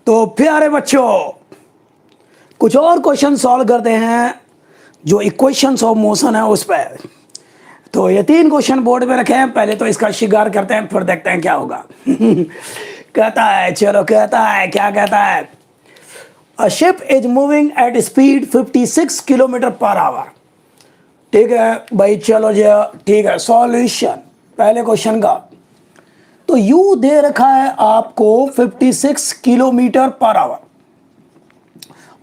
तो प्यारे बच्चों, कुछ और क्वेश्चन सॉल्व करते हैं जो इक्वेशंस ऑफ मोशन है उस पर। तो ये 3 क्वेश्चन बोर्ड पे रखे हैं। पहले तो इसका शिकार करते हैं, फिर देखते हैं क्या होगा। कहता है, चलो कहता है, क्या कहता है, a ship is moving at speed 56 kilometre per hour. ठीक है भाई, चलो जी, ठीक है। सॉल्यूशन पहले क्वेश्चन का, तो यू दे रखा है आपको 56 किलोमीटर पर आवर।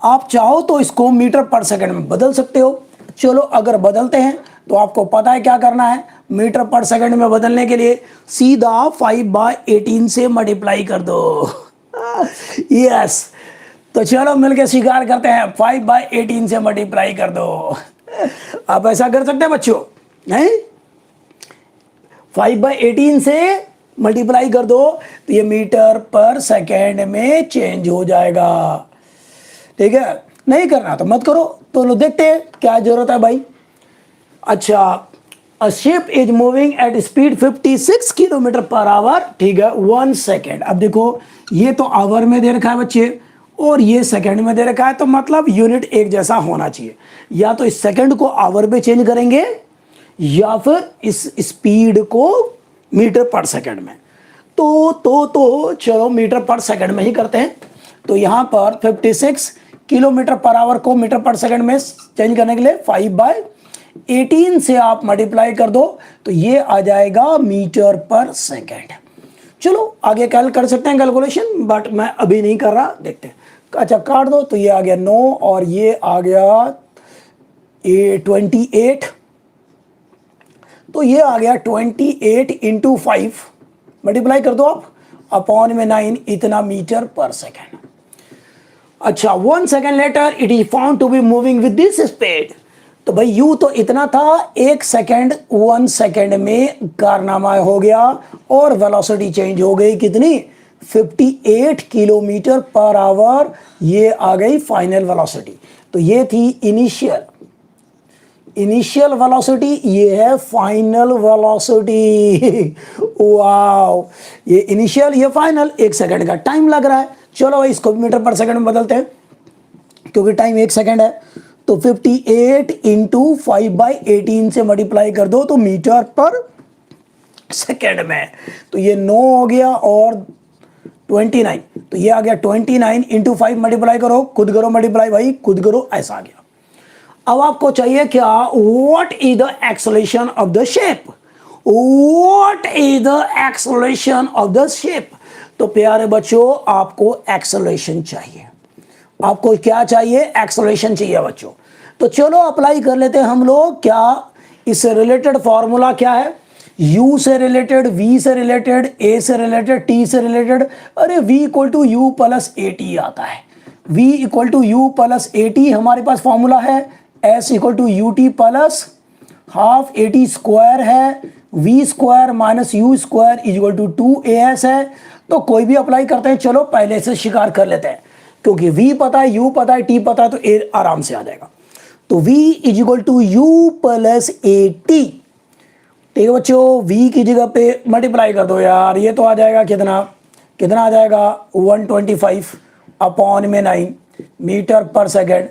आप चाहो तो इसको मीटर पर सेकंड में बदल सकते हो। चलो अगर बदलते हैं तो आपको पता है क्या करना है। मीटर पर सेकंड में बदलने के लिए सीधा 5/18 से मल्टीप्लाई कर दो। यस, तो चलो मिलके स्वीकार करते हैं, 5/18 से मल्टीप्लाई कर दो। आप ऐसा कर सकते हैं बच्चों, नहीं? 5/18 से मल्टीप्लाई कर दो तो ये मीटर पर सेकेंड में चेंज हो जाएगा। ठीक है, नहीं करना तो मत करो। तो लो देखते हैं क्या जरूरत है भाई। अच्छा, a ship is moving at speed 56 kilometre per hour. ठीक है, 1 सेकेंड। अब देखो, ये तो आवर में दे रखा है बच्चे और ये सेकंड में दे रखा है, तो मतलब यूनिट एक जैसा होना चाहिए। या तो इस सेकंड को आवर में चेंज करेंगे या फिर इस स्पीड को मीटर पर सेकंड में। तो चलो मीटर पर सेकंड में ही करते हैं। तो यहां पर 56 किलोमीटर पर आवर को मीटर पर सेकंड में चेंज करने के लिए 5/18 से आप मल्टीप्लाई कर दो तो ये आ जाएगा मीटर पर सेकंड। चलो आगे कैल कर सकते हैं कैलकुलेशन, बट मैं अभी नहीं कर रहा, देखते हैं। अच्छा, काट दो तो ये आ गया 9 और ये आ गया 28। तो ये आ गया 28 इंटू 5, मल्टीप्लाई कर दो आप, अपॉन में 9, इतना मीटर पर सेकेंड। अच्छा, 1 second later it is found to be moving with this speed. तो भाई यू तो इतना था, 1 सेकेंड 1 सेकेंड में कारनामा हो गया और वेलोसिटी चेंज हो गई कितनी, 58 किलोमीटर पर आवर। ये आ गई फाइनल वेलोसिटी। तो ये थी इनिशियल वेलोसिटी, ये है फाइनल वेलोसिटी। वाओ, ये इनिशियल ये फाइनल, 1 सेकंड का टाइम लग रहा है। चलो भाई इसको मीटर पर सेकंड में बदलते हैं क्योंकि टाइम 1 सेकंड है। तो 58 इंटू 5/18 से मल्टीप्लाई कर दो तो मीटर पर सेकंड में। तो ये 9 हो गया और 29, तो ये आ गया 29 इंटू 5, मल्टीप्लाई करो, खुद करो मल्टीप्लाई भाई, खुद करो, ऐसा आ गया। अब आपको चाहिए क्या, what is the acceleration of the shape. What is the acceleration of the shape. तो प्यारे बच्चों, आपको एक्सेलरेशन चाहिए। आपको क्या चाहिए, एक्सेलरेशन चाहिए बच्चों। तो चलो अप्लाई कर लेते हैं हम लोग। क्या इससे रिलेटेड फॉर्मूला क्या है, u से रिलेटेड, v से रिलेटेड, a से रिलेटेड, t से रिलेटेड। अरे v equal to u plus a t आता है। v equal to u plus a t हमारे पास फॉर्मूला है। s equal to u t plus half a t square है। v square minus u square equal to 2as है। तो कोई भी अप्लाई करते हैं। चलो पहले से शिकार कर लेते हैं, क्योंकि v पता है, u पता है, t पता है, तो a आराम से आ जाएगा। तो v is equal to u plus a t. ठीक है बच्चों, v की जगह पे मल्टीप्लाई कर दो यार। ये तो आ जाएगा कितना, कितना आ जाएगा 125 अपॉन में 9 मीटर पर सेकेंड।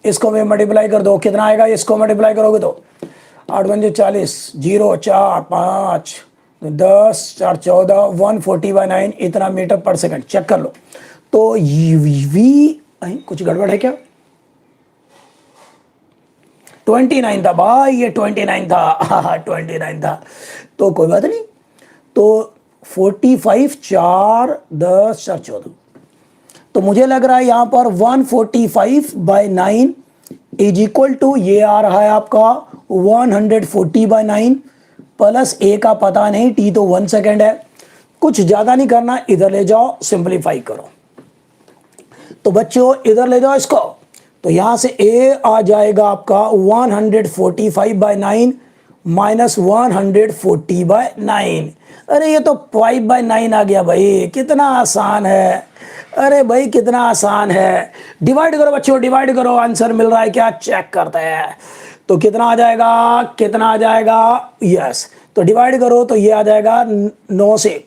इसको भी मल्टीप्लाई कर दो, कितना आएगा, इसको मल्टीप्लाई करोगे तो 8 × 40, 0 4 5 10 4 14, 140/9 इतना मीटर पर सेकेंड। चेक कर लो। तो v कुछ गड़बड़ है क्या, 29 था भाई, ये 29 था। 29 था, तो कोई बात नहीं। तो 45 4 10 4 14, तो मुझे लग रहा है यहां पर 145/9 इज इक्वल टू, ये आ रहा है आपका 140/9 प्लस ए का पता नहीं, टी तो 1 सेकेंड है। कुछ ज्यादा नहीं करना, इधर ले जाओ, सिंपलीफाई करो। तो बच्चों इधर ले जाओ इसको, तो यहां से a आ जाएगा आपका 145/9 माइनस 140/9। अरे ये तो 5/9 आ गया भाई, कितना आसान है। अरे भाई कितना आसान है। डिवाइड करो बच्चों, डिवाइड करो, आंसर मिल रहा है क्या, चेक करते हैं। तो कितना आ जाएगा, कितना आ जाएगा, यस। तो डिवाइड करो तो ये आ जाएगा 9 से,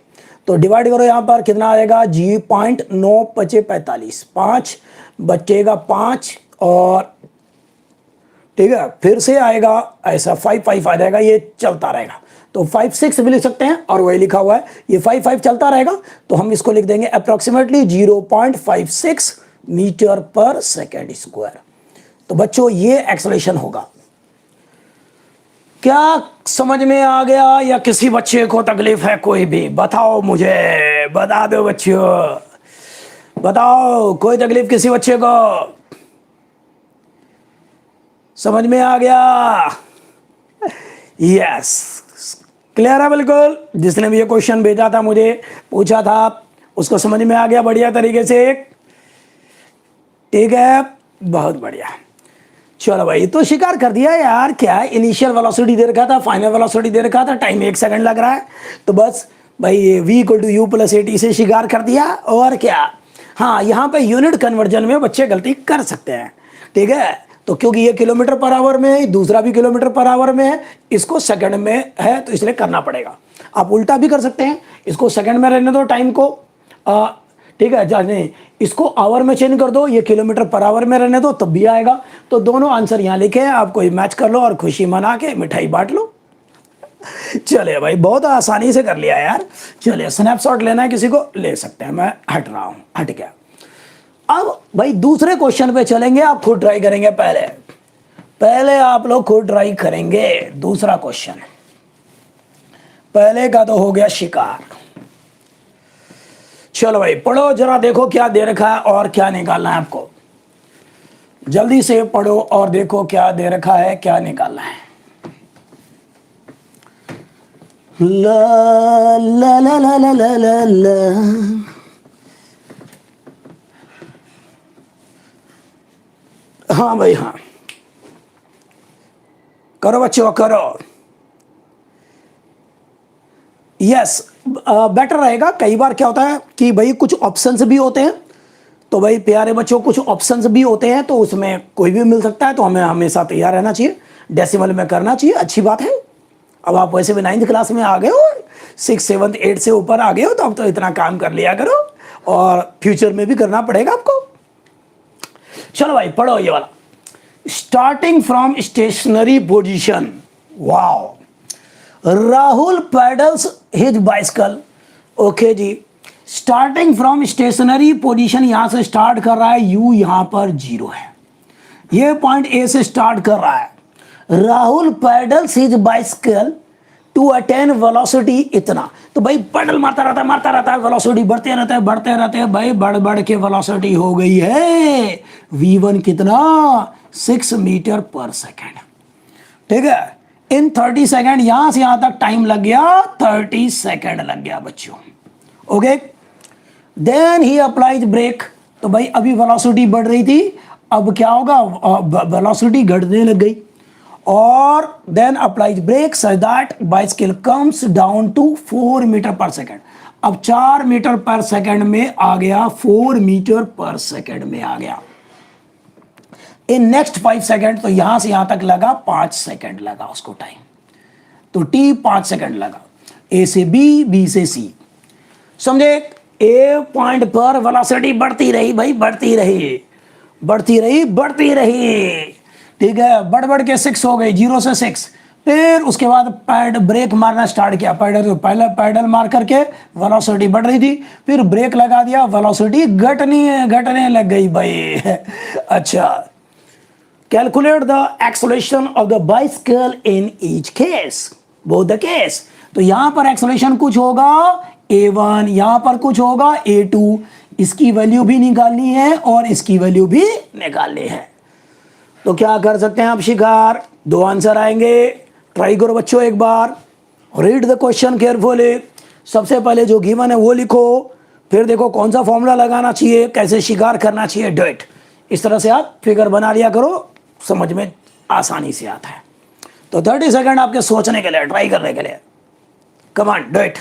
तो डिवाइड करो यहाँ पर कितना आएगा जी 0.9 × 5 = 45, 5 बचेगा 5 और ठीक है फिर से आएगा ऐसा 5 5 आ जाएगा, ये चलता रहेगा तो 5 6 भी लिख सकते हैं और वही लिखा हुआ है ये 5 5 चलता रहेगा तो हम इसको लिख देंगे approximately 0.56 metre per second square. तो बच्चों ये एक्सेलरेशन होगा। क्या समझ में आ गया या किसी बच्चे को तकलीफ है? कोई भी बताओ, मुझे बता दो बच्चों, बताओ कोई तकलीफ किसी बच्चे को? समझ में आ गया? यस क्लियर है बिल्कुल। जिसने भी ये क्वेश्चन भेजा था मुझे पूछा था उसको समझ में आ गया बढ़िया तरीके से? ठीक है बहुत बढ़िया। चलो भाई तो शिकार कर दिया यार। क्या इनिशियल वेलोसिटी दे रखा था, फाइनल वेलोसिटी दे रखा था, टाइम 1 सेकंड लग रहा है तो बस भाई v = u + at से शिकार कर दिया। और क्या, हाँ यहाँ पे यूनिट कन्वर्जन में बच्चे गलती कर सकते हैं। ठीक है तो क्योंकि ये km/h में है, दूसरा भी km/h में है, इसको सेकंड में है तो इसलिए करना पड़ेगा। आप उल्टा भी कर सकते हैं, इसको सेकंड में रहने दो टाइम को, ठीक है जाने इसको आवर में चेंज कर दो, ये km/h में रहने दो तब भी आएगा। तो दोनों आंसर यहाँ लिखे हैं, आप कोई मैच कर लो और खुशी मना के मिठाई बांट लो। चलिए भाई बहुत आसानी से कर लिया यार। चलिए स्नैपशॉट लेना है किसी को ले सकते हैं, मैं हट रहा हूं, हट गया। अब भाई दूसरे क्वेश्चन पे चलेंगे, आप खुद ट्राई करेंगे। पहले आप लोग खुद ट्राई करेंगे दूसरा क्वेश्चन। पहले का तो हो गया शिकार। चलो भाई पढ़ो जरा, देखो क्या दे रखा है और क्या निकालना है आपको। जल्दी से पढ़ो और देखो क्या दे रखा है, क्या निकालना है। ला ला ला ला ला ला ला ला। हाँ भाई हाँ करो बच्चों करो। यस बेटर रहेगा। कई बार क्या होता है कि भाई कुछ ऑप्शंस भी होते हैं, तो भाई प्यारे बच्चों कुछ ऑप्शंस भी होते हैं तो उसमें कोई भी मिल सकता है, तो हमें हमेशा तैयार रहना चाहिए, डेसिमल में करना चाहिए, अच्छी बात है। अब आप वैसे भी 9th क्लास में आ गए हो, 6th 7th 8th से ऊपर आ गए हो, तो अब तो इतना काम कर लिया करो और फ्यूचर में भी करना पड़ेगा आपको। चलो भाई पढ़ो ये वाला। Starting from stationary position, wow, Rahul pedals his bicycle. Okay जी, स्टार्टिंग फ्रॉम स्टेशनरी पोजीशन यहां से स्टार्ट कर रहा है, यू यहां पर 0 है, ये पॉइंट ए से स्टार्ट कर रहा है। Rahul pedals his bicycle to attain velocity इतना, तो भाई पैडल मारता रहता है, वेलोसिटी बढ़ते रहते हैं भाई, बढ़ के वेलोसिटी हो गई है v1 कितना 6 मीटर पर सेकेंड। ठीक है इन 30 सेकेंड, यहां से यहां तक टाइम लग गया 30 सेकेंड लग गया बच्चों। Okay then he applies brake, तो भाई अभी वेलोसिटी बढ़ रही थी, अब क्या होगा वेलोसिटी घटने लग गई, और then applies brake such that bicycle comes down to 4 metre per second. अब 4 मीटर पर सेकेंड में आ गया, 4 मीटर पर सेकेंड में आ गया इन नेक्स्ट 5 सेकेंड। तो यहां से यहां तक लगा 5 सेकेंड लगा उसको टाइम, तो टी 5 सेकेंड लगा। ए से बी, बी से सी, समझे? ए पॉइंट पर वेलोसिटी बढ़ती रही भाई, बढ़ती रही। ठीक है बढ़ के 6 हो गई, 0 से 6। फिर उसके बाद पैड ब्रेक मारना स्टार्ट किया, पहले पैडल मार करके वेलोसिटी बढ़ रही थी, फिर ब्रेक लगा दिया, वेलोसिटी घटने लग गई भाई। अच्छा, calculate the acceleration of the bicycle in each case, both the case. तो यहां पर एक्सेलरेशन कुछ होगा a1, यहां पर कुछ होगा a2, इसकी वैल्यू भी निकालनी है और इसकी वैल्यू भी निकालनी है। तो क्या कर सकते हैं आप शिकार? 2 आंसर आएंगे, ट्राई करो बच्चों एक बार, रीड द क्वेश्चन केयरफुली। सबसे पहले जो गिवन है वो लिखो, फिर देखो कौन सा फॉर्मूला लगाना चाहिए, कैसे शिकार करना चाहिए, डू इट। इस तरह से आप फिगर बना लिया करो, समझ में आसानी से आता है। तो 30 सेकंड आपके सोचने के लिए, ट्राई करने के लिए, कम ऑन डू इट।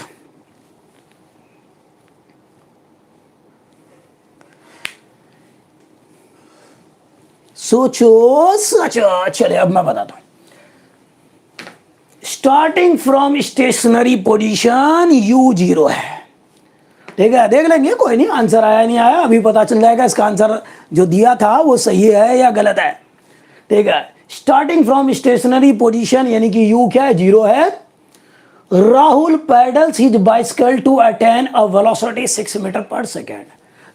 सोचो। चलिए अब मैं बताता हूं। Starting from stationary position u 0 है, ठीक है, देख लेंगे, कोई नहीं, आंसर आया नहीं आया अभी पता चल जाएगा इसका आंसर जो दिया था वो सही है या गलत है। ठीक है, स्टार्टिंग फ्रॉम स्टेशनरी पोजीशन यानी कि यू क्या है, 0 है। Rahul pedals his bicycle to attain a velocity 6 meter per second.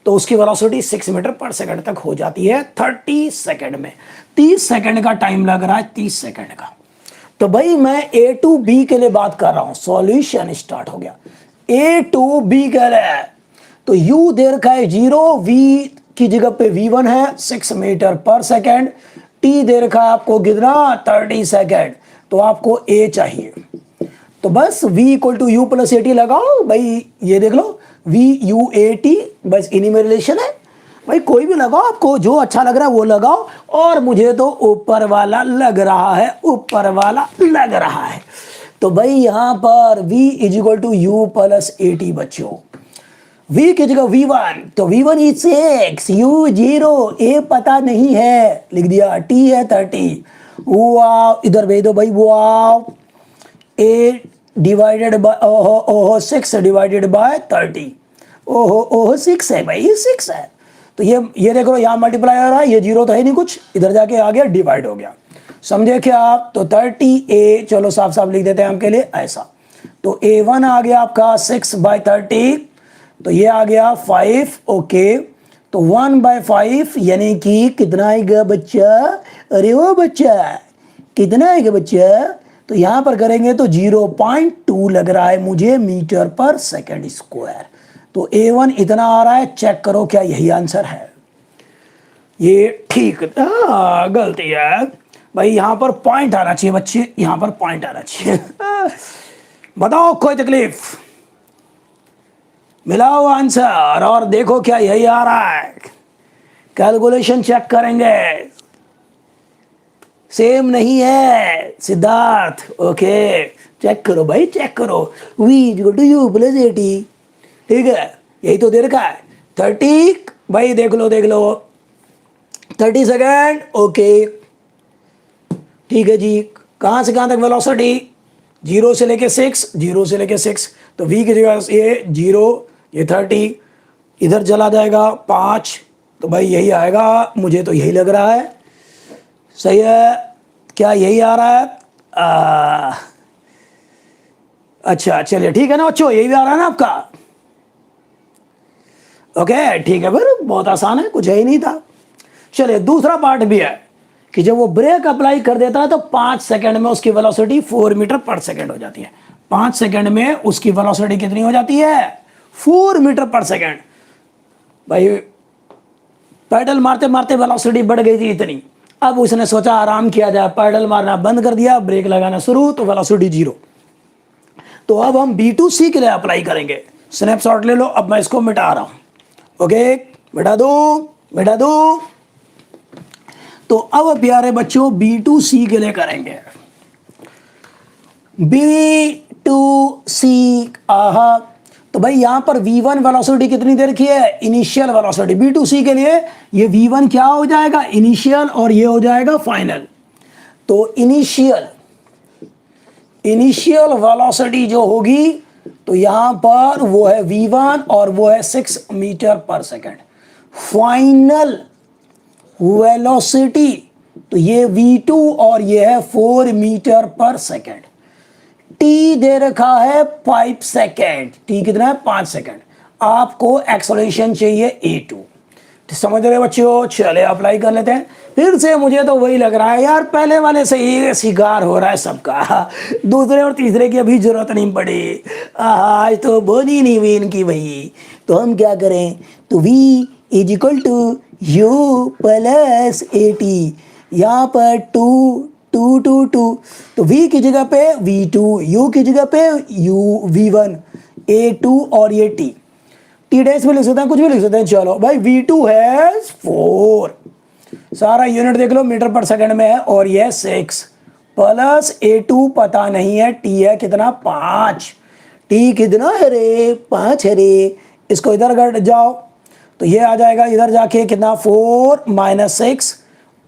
तो उसकी वेलोसिटी 6 मीटर पर सेकेंड तक हो जाती है 30 सेकेंड में। 30 सेकेंड का टाइम लग रहा है, 30 सेकेंड का। तो भाई मैं ए टू बी के लिए बात कर रहा हूं, सॉल्यूशन स्टार्ट हो गया। ए टू बी कह रहा है, तो यू दे रखा है 0, वी की जगह पे v1 है 6 मीटर पर सेकेंड, टी दे रखा है आपको कितना 30 सेकेंड, तो आपको ए चाहिए। तो बस v equal to u plus a t लगाओ भाई, ये देख लो v u a t, बस इन्हीं में रिलेशन है भाई, कोई भी लगाओ, आपको जो अच्छा लग रहा है वो लगाओ। और मुझे तो ऊपर वाला लग रहा है, ऊपर वाला लग रहा है। तो भाई यहां पर v is equal to u plus a t बच्चों, v की जगह v1, तो v1 इज 6, u 0, a पता नहीं है लिख दिया, t है 30। वाह, इधर भेज दो भाई, वाह, a डिवाइडेड बाय ओहो 6 डिवाइडेड बाय 30, ओहो 6 है भाई, 6 है। तो ये देखो यहाँ मल्टीप्लाई हो रहा है, ये 0 तो है नहीं कुछ, इधर जाके आ गया डिवाइड हो गया, समझे क्या आप। तो 30a, चलो साफ साफ लिख देते हैं आपके लिए ऐसा। तो a1 आ गया आपका 6/30, तो ये आ गया 5, ओके। तो 1/5 यानी कि कितना आएगा बच्चा, अरे वो बच्चा कितना आएगा बच्चा, तो यहां पर करेंगे तो 0.2 लग रहा है मुझे मीटर पर सेकेंड स्क्वायर। तो a1 इतना आ रहा है, चेक करो क्या यही आंसर है। ये ठीक, गलती है भाई, यहां पर पॉइंट आना चाहिए बच्चे, यहां पर पॉइंट आना चाहिए। बताओ कोई तकलीफ, मिलाओ आंसर और देखो क्या यही आ रहा है। कैलकुलेशन चेक करेंगे, सेम नहीं है सिद्धार्थ, ओके चेक करो भाई, चेक करो, v equal to u plus a t, ठीक है, यही तो दे रखा है 30, भाई देख लो 30 सेकेंड, ओके ठीक है जी। कहां से कहां तक वेलोसिटी, 0 से लेके 6, 0 से लेके 6, तो v की जगह ये 0, ये 30, इधर चला जाएगा 5, तो भाई यही आएगा, मुझे तो यही लग रहा है, सही है क्या, यही आ रहा है। अच्छा चलिए ठीक है ना बच्चों, यही भी आ रहा है ना आपका, ओके ठीक है, फिर बहुत आसान है, कुछ है ही नहीं था। चलिए दूसरा पार्ट भी है कि जब वो ब्रेक अप्लाई कर देता है तो 5 सेकंड में उसकी वेलोसिटी 4 मीटर पर सेकंड हो जाती है। 5 सेकंड में उसकी वेलोसिटी कितनी हो जाती है, 4 मीटर पर सेकंड। भाई पैडल मारते मारते वेलोसिटी बढ़ गई थी इतनी, अब उसने सोचा आराम किया जाए, पैडल मारना बंद कर दिया, ब्रेक लगाना शुरू, तो वेलोसिटी 0। तो अब हम B2C के लिए अप्लाई करेंगे। स्नैपशॉट ले लो, अब मैं इसको मिटा रहा हूं, ओके मिटा दो। तो अब प्यारे बच्चों B2C के लिए करेंगे। B2C, आहा, तो भाई यहां पर v1 वेलोसिटी कितनी देर की है, इनिशियल वेलोसिटी। B2C के लिए ये v1 क्या हो जाएगा, इनिशियल, और ये हो जाएगा फाइनल। तो इनिशियल वेलोसिटी जो होगी, तो यहां पर वो है v1 और वो है 6 meter per second. Final velocity, तो ये v2 और ये है 4 मीटर पर सेकेंड। टी दे रखा है 5 सेकेंड, टी कितना है 5 सेकेंड। आपको एक्सेलरेशन चाहिए a2, तो समझ रहे बच्चों। चले अप्लाई कर लेते हैं फिर से। मुझे तो वही लग रहा है यार, पहले वाले से ही शिकार हो रहा है सबका, दूसरे और तीसरे की अभी जरूरत नहीं पड़ी। आज तो बोनी नहीं हुई इनकी भाई, तो हम क्या करें, तो v is equal to u plus a t, यहाँ पर 2 2 2 2, तो v की जगह पे v2, u की जगह पे v1, a2 और ये t डैश में लिख सकते हैं, कुछ भी लिख सकते हैं। चलो भाई v2 है 4, सारा यूनिट देख लो मीटर पर सेकंड में है, और ये 6 प्लस a2 पता नहीं है, t है कितना 5, t कितना है रे 5 है रे। इसको इधर कर जाओ तो ये आ जाएगा, इधर जाके कितना 4 - 6,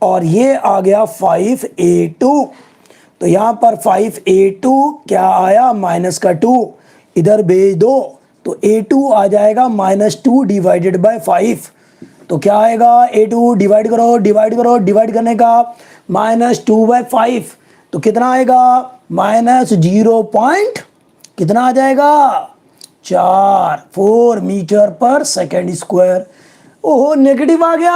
और ये आ गया 5a2। तो यहां पर 5a2 क्या आया, -2, इधर भेज दो तो a2 आ जाएगा -2 डिवाइडेड बाय 5। तो क्या आएगा, a2 डिवाइड करो डिवाइड करो, डिवाइड करने का -2/5, तो कितना आएगा -0 पॉइंट कितना आ जाएगा 4 मीटर पर सेकेंड स्क्वायर। ओहो नेगेटिव आ गया,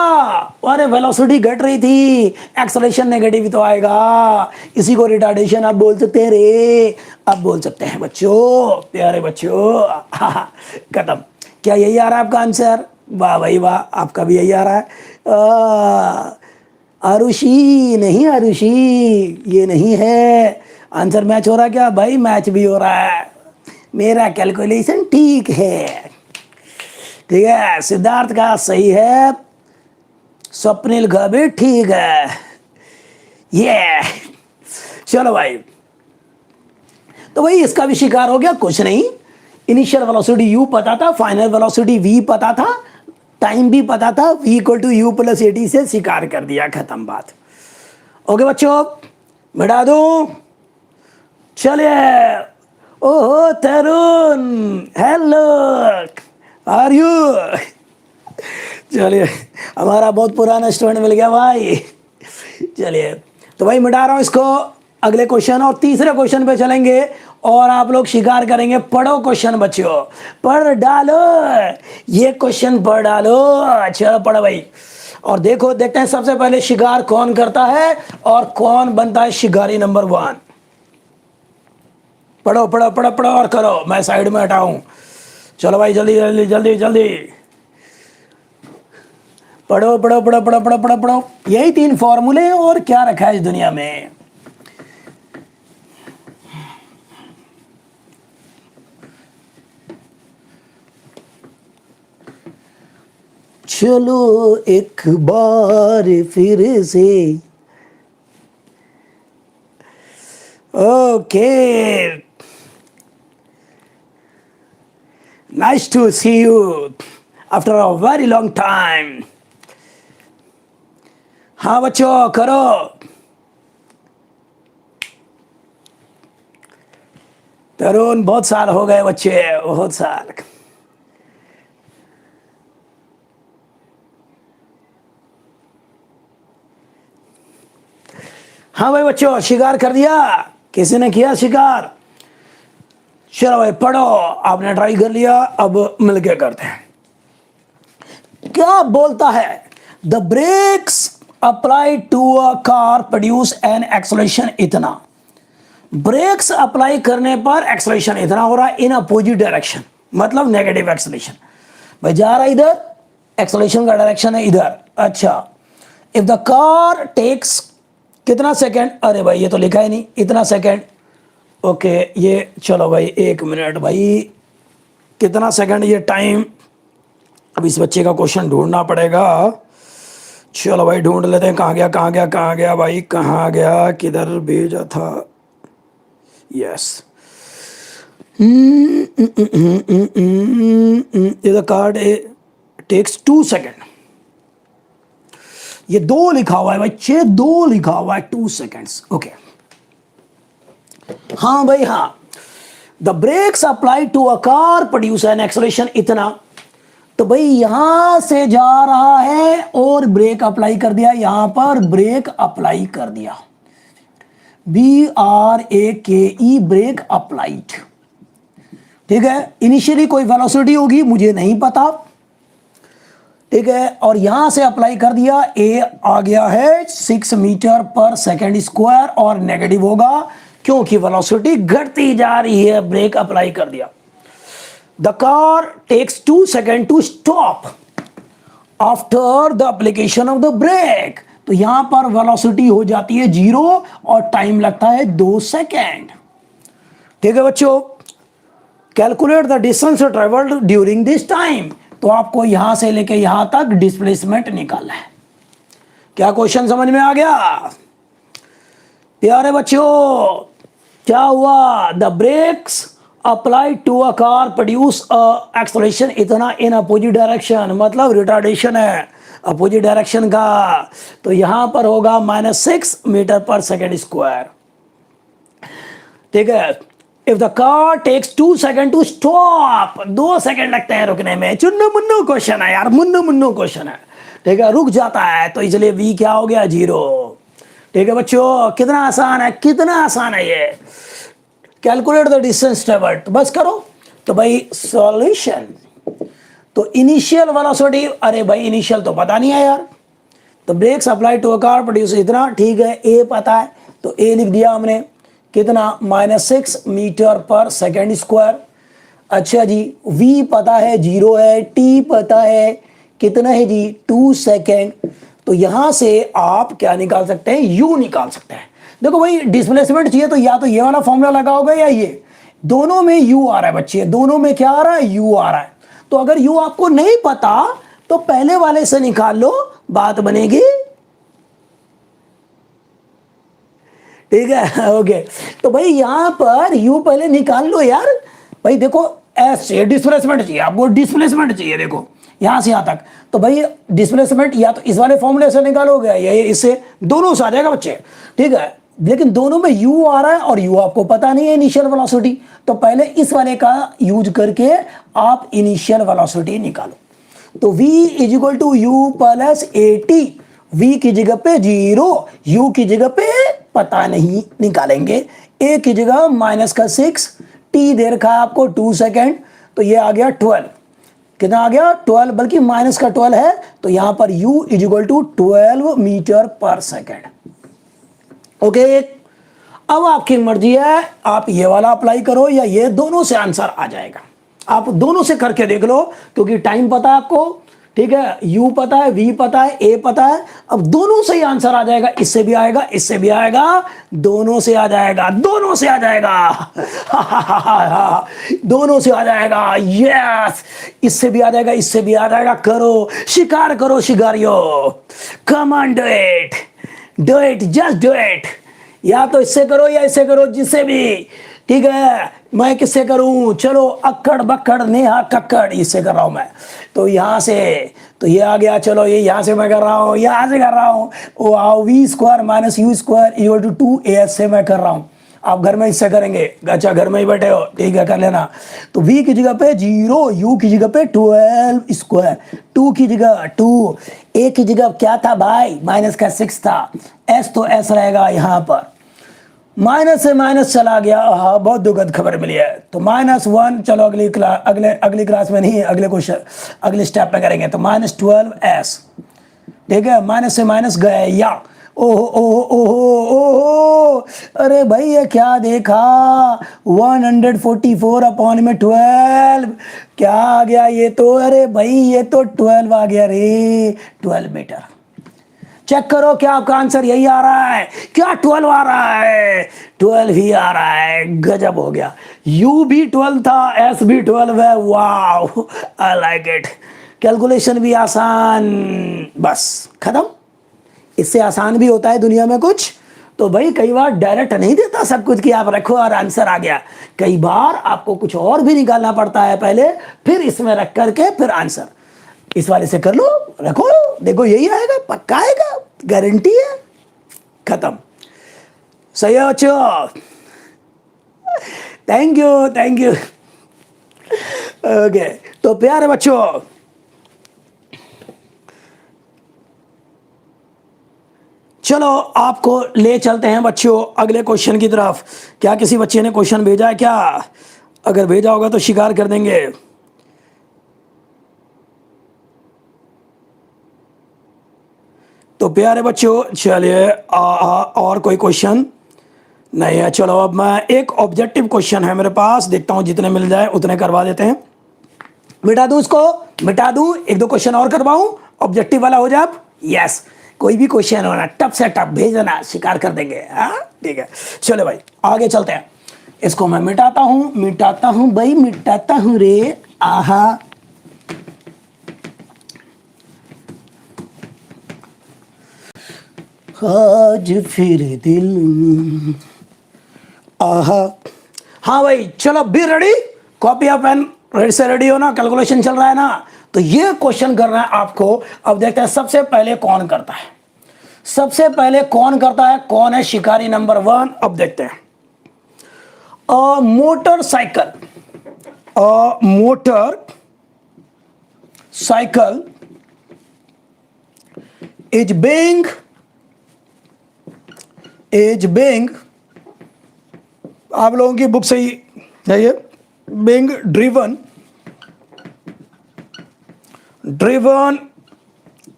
अरे वेलोसिटी घट रही थी, एक्सेलरेशन नेगेटिव तो आएगा, इसी को रिटार्डेशन आप बोल सकते हैं रे, आप बोल सकते हैं बच्चों, प्यारे बच्चों। खत्म। क्या यही आ रहा है आपका आंसर? वाह भाई वाह, आपका भी यही आ रहा है। आरुषि नहीं, आरुषि ये नहीं है आंसर। मैच हो रहा है क्या भाई? मैच भी हो रहा है, मेरा कैलकुलेशन ठीक है। ठीक है, सिद्धार्थ का सही है, स्वप्निल का भी ठीक है। ये चलो भाई, तो भाई इसका भी शिकार हो गया, कुछ नहीं। इनिशियल वेलोसिटी u पता था, फाइनल वेलोसिटी v पता था, टाइम भी पता था, v = u + at से शिकार कर दिया, खत्म बात। ओके बच्चों, मिटा दूं? चलिए। ओहो तरुण, हेलो, आर यू? चलिए, हमारा बहुत पुराना स्टूडेंट मिल गया भाई। चलिए, तो भाई मिटा रहा हूं इसको। अगले क्वेश्चन और तीसरे क्वेश्चन पे चलेंगे और आप लोग शिकार करेंगे। पढ़ो क्वेश्चन बच्चों, पढ़ डालो, ये क्वेश्चन पढ़ डालो। अच्छा पढ़ो भाई, और देखो, देखते हैं सबसे पहले शिकार कौन करता है और कौन बनता है शिकारी नंबर 1। पढ़ो पढ़ो पढ़ो पढ़ो और करो, मैं साइड में हटाऊं। चलो भाई जल्दी जल्दी जल्दी जल्दी पढ़ो पढ़ो पढ़ो पढ़ो पढ़ो पढ़ो पढ़ो। यही 3 फॉर्मूले हैं, और क्या रखा है इस दुनिया में। चलो एक बार फिर से। Okay, nice to see you after a very long time. हाँ बच्चों करो। तरुण बहुत साल हो गए बच्चे, बहुत साल। हाँ भाई बच्चों, शिकार कर दिया, किसी ने किया शिकार? चलो भाई पढ़ो, आपने ट्राई कर लिया, अब मिलके करते हैं। क्या बोलता है? The brakes applied to a car produce an acceleration इतना। ब्रेक्स अप्लाई करने पर एक्सेलरेशन इतना हो रहा है इन अपोजिट डायरेक्शन, मतलब नेगेटिव एक्सेलरेशन। भाई जा रहा है इधर, एक्सेलरेशन का डायरेक्शन है इधर। अच्छा, इफ द कार टेक्स कितना सेकेंड, अरे भाई ये तो लिखा ही नहीं, इतना सेकेंड। ओके ये चलो भाई 1 मिनट भाई, कितना सेकंड ये टाइम। अब इस बच्चे का क्वेश्चन ढूंढना पड़ेगा। चलो भाई ढूंढ लेते हैं, कहाँ गया कहाँ गया कहाँ गया भाई, कहाँ गया, किधर भेजा था। Yes, the card takes 2 second. ये 2 लिखा हुआ है बच्चे, 2 लिखा हुआ है, 2 सेकेंड्स। ओके हाँ भाई हाँ, the brakes apply to a car produce an acceleration इतना। तो भाई यहां से जा रहा है और ब्रेक अप्लाई कर दिया, यहां पर ब्रेक अप्लाई कर दिया, BRAKE, ब्रेक अप्लाइड। ठीक है, इनिशियली कोई वेलोसिटी होगी, मुझे नहीं पता। ठीक है, और यहां से अप्लाई कर दिया, ए आ गया है 6 मीटर पर सेकेंड स्क्वायर, और नेगेटिव होगा क्योंकि वेलोसिटी घटती जा रही है, ब्रेक अप्लाई कर दिया। The car takes 2 second to stop after the application of the brake. तो यहां पर वेलोसिटी हो जाती है 0 और टाइम लगता है 2 सेकेंड। ठीक है बच्चों, calculate the distance travelled during this time. तो आपको यहां से लेके यहां तक डिस्प्लेसमेंट निकालना है। क्या क्वेश्चन समझ में आ गया प्यारे बच्चों? क्या हुआ? The brakes applied to a car produce acceleration इतना इन अपोजिट डायरेक्शन, मतलब रिटार्डेशन है अपोजिट डायरेक्शन का। तो यहां पर होगा -6 मीटर पर सेकेंड स्क्वायर। ठीक है, if the car takes 2 second to stop, 2 second लगते हैं रुकने में। चुन्नू मुन्नू क्वेश्चन है यार, मुन्नू मुन्नू क्वेश्चन है, ठीक है, रुक जाता है, तो इसलिए v क्या हो गया, 0। ठीक है बच्चों, कितना आसान है, कितना आसान है ये। कैलकुलेट द डिस्टेंस ट्रेवल्ड, बस करो। तो भाई सॉल्यूशन, तो इनिशियल वेलोसिटी, अरे भाई इनिशियल तो पता नहीं है यार, तो brakes apply to a car produce इतना, ठीक है, ए पता है तो ए लिख दिया हमने, कितना, -6 मीटर पर सेकेंड स्क्वायर। अच्छा जी, v पता है 0 है, t पता है कितना है जी, 2 सेकेंड। तो यहां से आप क्या निकाल सकते हैं, u निकाल सकते हैं। देखो भाई डिस्प्लेसमेंट चाहिए तो या तो ये वाला फॉर्मूला लगाओगे या ये, दोनों में u आ रहा है बच्चे, दोनों में क्या आ रहा है, u आ रहा है। तो अगर u आपको नहीं पता तो पहले वाले से निकाल लो, बात बनेगी, ठीक है। ओके, तो भाई यहां पर u पहले निकाल लो यार। भाई देखो ऐसे डिस्प्लेसमेंट चाहिए आपको, डिस्प्लेसमेंट चाहिए, देखो यहां से यहां तक, तो भाई डिस्प्लेसमेंट या तो इस वाले फॉर्मूले से निकालोगे या इससे, दोनों से आ जाएगा बच्चे, ठीक है। लेकिन दोनों में u आ रहा है और u आपको पता नहीं है इनिशियल वेलोसिटी, तो पहले इस वाले का यूज करके आप इनिशियल वेलोसिटी निकालो। तो v is equal to u plus AT, v की जगह पे 0, u की जगह पे पता नहीं निकालेंगे, a की जगह -6, t दे रखा है आपको 2 सेकेंड, तो ये आ गया 12, कितना आ गया 12, बल्कि -12 है, तो यहां पर u is equal to 12 meter per second. Okay, अब आपकी मर्जी है, आप ये वाला अप्लाई करो या ये, दोनों से आंसर आ जाएगा। आप दोनों से करके देख लो, क्योंकि टाइम पता है आपको, ठीक है, u पता है, v पता है, a पता है, अब दोनों से ही आंसर आ जाएगा, इससे भी आएगा, इससे भी आएगा, दोनों से आ जाएगा, दोनों से आ जाएगा। दोनों से आ जाएगा, यस, इससे भी आ जाएगा, इससे भी आ जाएगा। करो शिकार, करो शिकारियों, come on do it, do it, just do it. या तो इससे करो या इससे करो, जिससे भी, ठीक है। मैं किससे करूं, चलो अक्कड़ बक्कड़ नेहा कक्कड़, इससे कर रहा हूं मैं, तो यहां से, तो ये आ गया, चलो ये यहां से मैं कर रहा हूं, यहां से कर रहा हूं, v square minus u square equal to 2as से मैं कर रहा हूं। आप घर में इससे करेंगे, अच्छा घर में ही बैठे हो, ठीक है, कर लेना। तो v की जगह पे 0, u की जगह पे 12 स्क्वायर, 2 की जगह 2, a की जगह क्या था भाई, -6 था, s तो s रहेगा यहाँ पर, माइनस से माइनस चला गया, हाँ बहुत दुखद खबर मिली है, तो -1, चलो अगली क्लास में नहीं, अगले क्वेश्चन अगले स्टेप पे करेंगे। तो -12s, ठीक है, माइनस से माइनस गए, या ओहो ओहो ओहो ओहो, अरे भाई ये क्या देखा, 144 अपॉन में 12, क्या आ गया ये तो, अरे भाई ये तो 12 आ गया रे, 12 मीटर। चेक करो क्या आपका आंसर यही आ रहा है, क्या 12 आ रहा है, 12 ही आ रहा है, गजब हो गया। u भी 12 था, s भी 12 है, wow, I like it. Calculation भी आसान, बस खत्म। इससे आसान भी होता है दुनिया में कुछ, तो भाई कई बार डायरेक्ट नहीं देता सब कुछ कि आप रखो और आंसर आ गया, कई बार आपको कुछ और भी निकालना पड़ता है पहले, फिर इसमें रख करके फिर आंसर। इस वाले से कर लो, रखो, देखो यही आएगा, पक्का आएगा, गारंटी है, खत्म। सही है बच्चों, thank you, thank you. Okay, तो प्यारे बच्चों, चलो आपको ले चलते हैं बच्चों अगले क्वेश्चन की तरफ। क्या किसी बच्चे ने क्वेश्चन भेजा है क्या? अगर भेजा होगा तो शिकार कर देंगे। तो प्यारे बच्चों चलिए, और कोई क्वेश्चन नहीं है। चलो अब मैं, एक ऑब्जेक्टिव क्वेश्चन है मेरे पास, देखता हूं जितने मिल जाए उतने करवा देते हैं। मिटा दूं इसको, मिटा दूं, एक दो क्वेश्चन और करवाऊं, ऑब्जेक्टिव वाला हो जाए। यस, कोई भी क्वेश्चन होना टफ से टफ भेज देना, शिकार कर देंगे। हाँ ठीक है, चलो भाई आगे चलते हैं। इसको मैं मिटाता हूं भाई, मिटाता हूं रे। आहा, आज फिर दिल, आहा। हाँ भाई चलो, बी रेडी, कॉपी या पेन रेडी से रेडी हो ना, कैलकुलेशन चल रहा है ना। तो ये क्वेश्चन करना है आपको। अब देखते हैं सबसे पहले कौन करता है, सबसे पहले कौन करता है, कौन है शिकारी नंबर 1। अब देखते हैं, A motorcycle is being आप लोगों की बुक सही है ये, being driven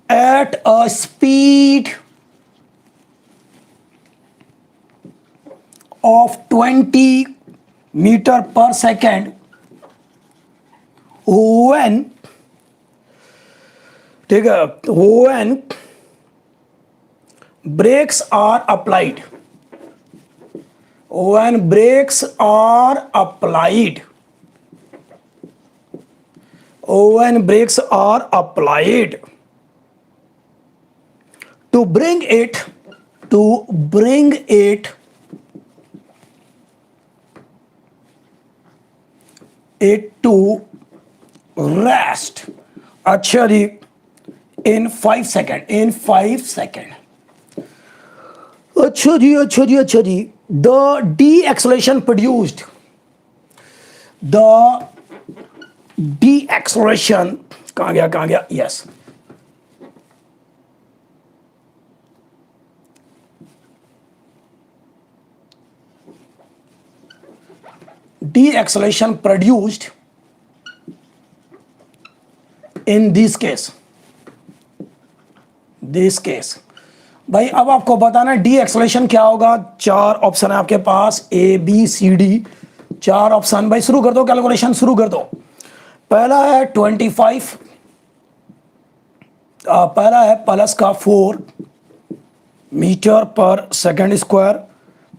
at a speed of 20 meter per second when, ठीक है, when brakes are applied, when brakes are applied, when brakes are applied to bring it to rest, अच्छा जी, in 5 seconds, अच्छा जी, the de-acceleration produced, कहाँ गया, yes, de-acceleration produced in this case, भाई अब आपको बताना डी एक्सलेशन क्या होगा। 4 ऑप्शन है आपके पास, A B C D, 4 option. भाई शुरू कर दो, कैलकुलेशन शुरू कर दो। पहला है 25, पहला है प्लस का 4 मीटर पर सेकंड स्क्वायर,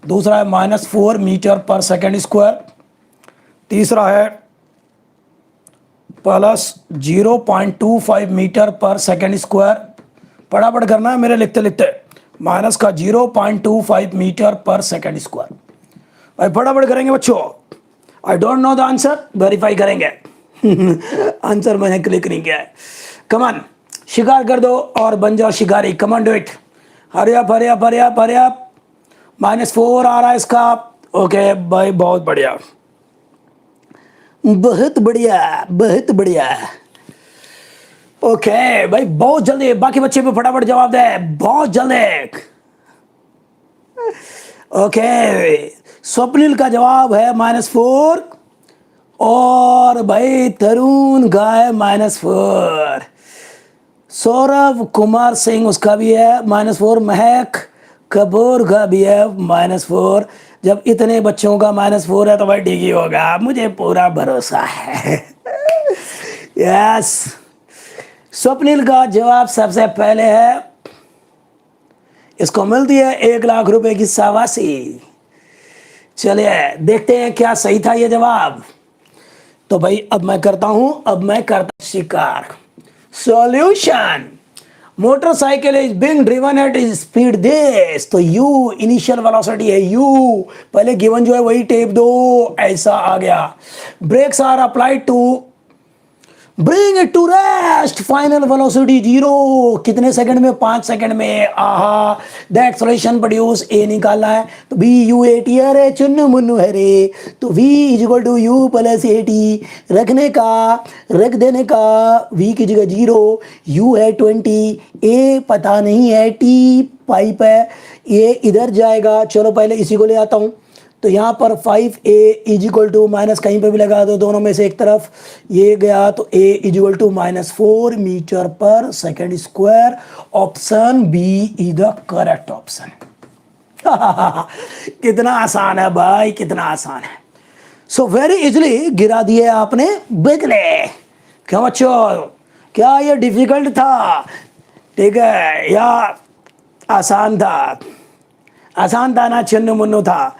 दूसरा है -4 मीटर पर सेकंड स्क्वायर, तीसरा है plus 0.25 metre per second square, फटाफट करना है मेरे लिखते लिखते, माइनस का 0.25 मीटर पर सेकंड स्क्वायर। भाई फटाफट करेंगे बच्चों, I don't know the answer, verify करेंगे आंसर मैंने क्लिक नहीं किया है। कमान शिकार कर दो और बन जाओ शिकारी, कमान डू इट, हरी अप -4 आ रहा है इसका। ओके भाई बहुत बढ़िया, ओके भाई बहुत जल्दी, बाकी बच्चे भी फटाफट जवाब दे, बहुत जल्दी। ओके स्वप्निल का जवाब है -4 और भाई तरुण का है -4, सौरभ कुमार सिंह उसका भी है -4, महक कपूर का भी है -4। जब इतने बच्चों का -4 है तो भाई ठीक ही होगा, मुझे पूरा भरोसा है यस। स्वप्निल का जवाब सबसे पहले है, इसको मिलती है 1 लाख रुपए की शाबाशी। चलिए देखते हैं क्या सही था ये जवाब। तो भाई अब मैं करता शिकार। Solution, motorcycle is being driven at speed this, तो यू इनिशियल वेलोसिटी है यू, पहले गिवन जो है वही टेप दो, ऐसा आ गया। Brakes are applied to bring it to rest, final velocity 0, कितने सेकंड में, 5 सेकंड में। आहा, द एक्सेलरेशन प्रोड्यूस, ए निकालना है तो बी यू ए टी, अरे चुन्नू मुन्नू है रे, तो v equal to u plus a t, रख देने का, v की जगह 0, u है 20, a पता नहीं है, t पाइप है, ये इधर जाएगा। चलो पहले इसी को ले आता हूँ, तो यहाँ पर 5a is equal to minus कहीं पे भी लगा दो, दोनों में से एक तरफ, ये गया तो a is equal to -4 metre per second square. Option B is the correct option कितना आसान है भाई, कितना आसान है। सो वेरी इजिली गिरा दिए आपने बिगले। क्यों बच्चों, क्या ये डिफिकल्ट था, ठीक है, या आसान था? आसान था ना, चुन्नू मुन्नू था?